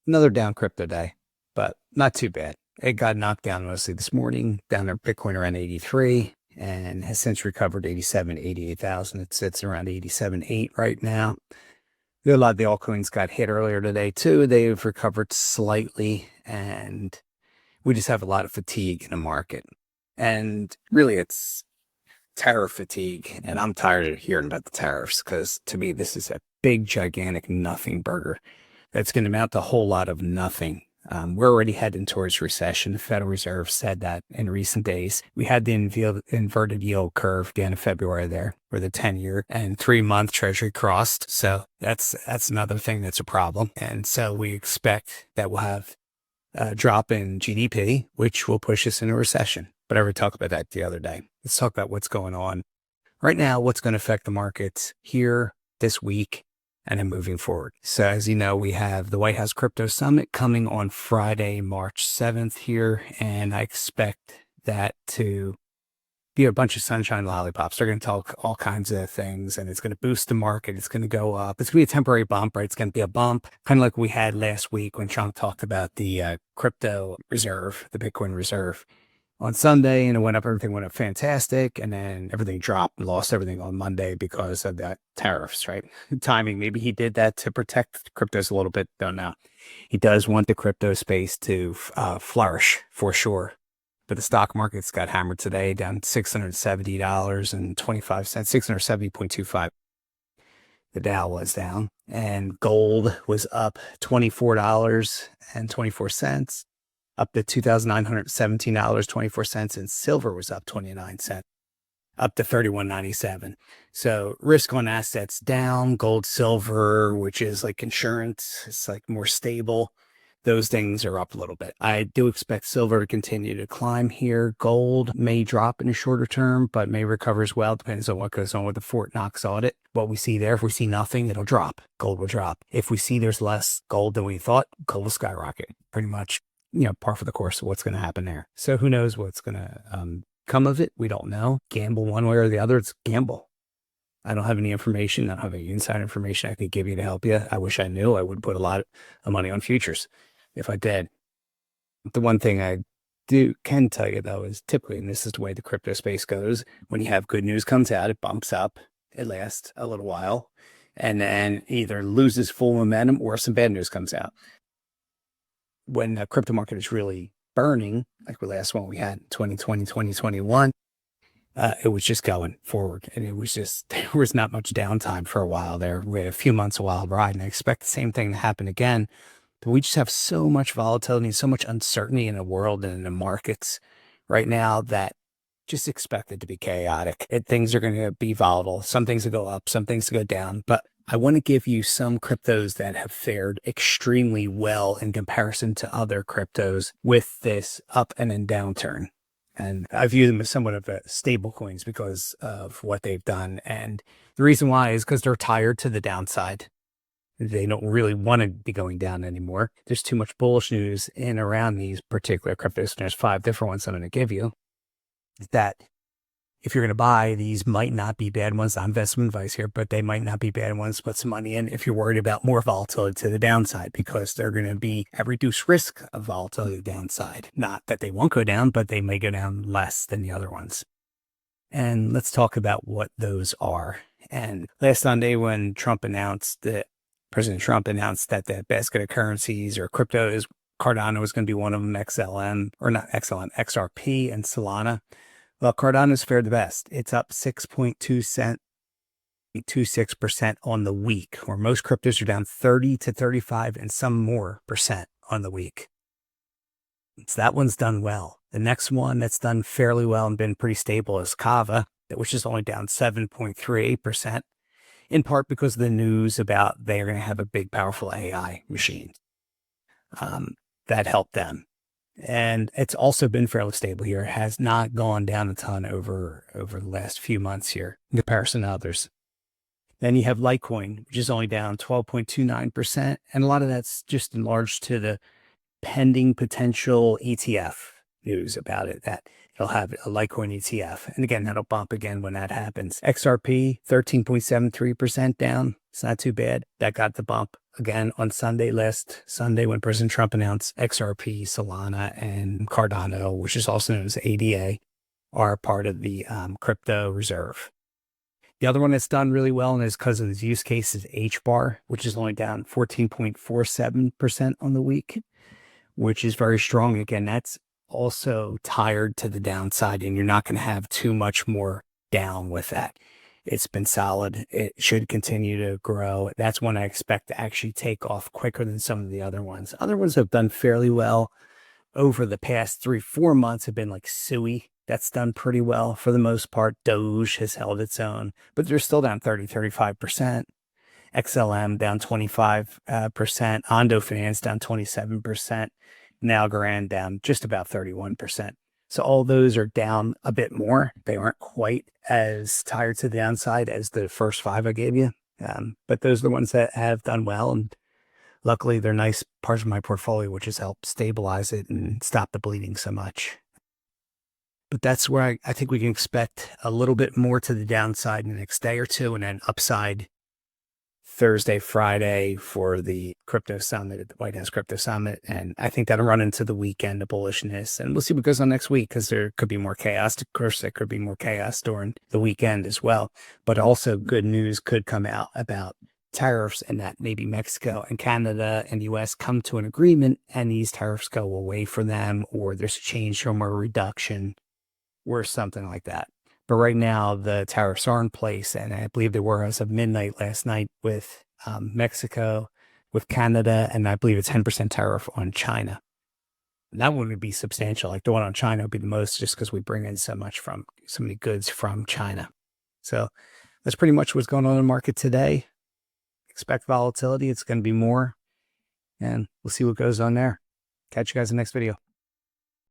Another down crypto day, but not too bad. It got knocked down mostly this morning, down there Bitcoin around 83 and has since recovered 87, 88,000. It sits around 87.8 right now. A lot of the altcoins got hit earlier today too. They've recovered slightly, and we just have a lot of fatigue in the market. And really it's tariff fatigue, and I'm tired of hearing about the tariffs because to me this is a big gigantic nothing burger that's going to amount to a whole lot of nothing. We're already heading towards recession. The Federal Reserve said that in recent days. We had the inverted yield curve at the end of February there, where the 10-year and 3-month Treasury crossed. So that's another thing that's a problem. And so we expect that we'll have a drop in GDP, which will push us into a recession. But I already talked about that the other day. Let's talk about what's going on right now, what's going to affect the markets here this week and then moving forward. So as you know, we have the White House Crypto Summit coming on Friday, March 7th here. And I expect that to be a bunch of sunshine lollipops. They're going to talk all kinds of things, and it's going to boost the market. It's going to go up. It's going to be a temporary bump, right? It's going to be a bump, kind of like we had last week when Trump talked about the crypto reserve, the Bitcoin reserve on Sunday, and it went up. Everything went up fantastic, and then everything dropped and lost everything on Monday because of that tariffs, right? Timing. Maybe he did that to protect cryptos a little bit. Don't know. He does want the crypto space to flourish for sure. But the stock market's got hammered today, down $670.25, 670.25. The Dow was down, and gold was up $24.24. Up to $2,917.24, and silver was up 29 cents, up to $31.97. So risk on assets down, gold, silver, which is like insurance, it's like more stable. Those things are up a little bit. I do expect silver to continue to climb here. Gold may drop in the shorter term, but may recover as well. Depends on what goes on with the Fort Knox audit. What we see there, if we see nothing, it'll drop. Gold will drop. If we see there's less gold than we thought, gold will skyrocket. Pretty much, par for the course of what's going to happen there. So who knows what's going to come of it? We don't know. Gamble one way or the other. It's gamble. I don't have any information. I don't have any inside information I could give you to help you. I wish I knew. I would put a lot of money on futures if I did. The one thing I can tell you though is typically, and this is the way the crypto space goes, when you have good news comes out, it bumps up, it lasts a little while, and then either loses full momentum or some bad news comes out. When the crypto market is really burning, like the last one we had in 2020, 2021, it was just going forward, and there was not much downtime for a while there. We had a few months, a wild ride, and I expect the same thing to happen again. But we just have so much volatility and so much uncertainty in the world and in the markets right now that just expect it to be chaotic. Things are going to be volatile. Some things will go up, some things will go down. But I want to give you some cryptos that have fared extremely well in comparison to other cryptos with this up and then downturn. And I view them as somewhat of stable coins because of what they've done. And the reason why is because they're tired to the downside. They don't really want to be going down anymore. There's too much bullish news in around these particular cryptos. There's 5 different ones I'm going to give you that if you're going to buy, these might not be bad ones. Not investment advice here, but they might not be bad ones to put some money in if you're worried about more volatility to the downside, because they're going to be at reduced risk of volatility to the downside. Not that they won't go down, but they may go down less than the other ones. And let's talk about what those are. And last Sunday when President Trump announced that the basket of currencies or cryptos, Cardano was going to be one of them, XLM, or not XLM, XRP and Solana. Well, Cardano's fared the best. It's up 6.26% on the week, where most cryptos are down 30 to 35 and some more percent on the week. So that one's done well. The next one that's done fairly well and been pretty stable is Kava, which is only down 7.38%. In part because of the news about they're going to have a big, powerful AI machine. That helped them. And it's also been fairly stable here. It has not gone down a ton over the last few months here in comparison to others. Then you have Litecoin, which is only down 12.29%. And a lot of that's just enlarged to the pending potential ETF news about it, that it'll have a Litecoin ETF. And again, that'll bump again when that happens. XRP, 13.73% down, It's not too bad. That got the bump again on Sunday, last Sunday, when President Trump announced XRP, Solana, and Cardano, which is also known as ADA, are part of the crypto reserve. The other one that's done really well, and is because of its use case, is HBAR, which is only down 14.47% on the week, which is very strong. Again, that's also tired to the downside, and you're not going to have too much more down with that. It's been solid. It should continue to grow. That's one I expect to actually take off quicker than some of the other ones. Other ones have done fairly well over the past 3-4 months, have been like SUI. That's done pretty well for the most part. Doge has held its own, but they're still down 30-35%. XLM down 25%. Ondo Finance down 27%. Nalgorand down just about 31%. So all those are down a bit more. They aren't quite as tired to the downside as the first 5 I gave you. But those are the ones that have done well. And luckily, they're nice parts of my portfolio, which has helped stabilize it and stop the bleeding so much. But that's where I think we can expect a little bit more to the downside in the next day or two, and then upside Thursday, Friday for the crypto summit at the White House Crypto Summit. And I think that'll run into the weekend of bullishness. And we'll see what goes on next week, because there could be more chaos. Of course, there could be more chaos during the weekend as well. But also good news could come out about tariffs, and that maybe Mexico and Canada and the US come to an agreement and these tariffs go away for them, or there's a change from a reduction or something like that. But right now, the tariffs are in place, and I believe they were as of midnight last night with Mexico, with Canada, and I believe a 10% tariff on China. And that one would be substantial. Like the one on China would be the most, just because we bring in so many goods from China. So that's pretty much what's going on in the market today. Expect volatility. It's going to be more, and we'll see what goes on there. Catch you guys in the next video.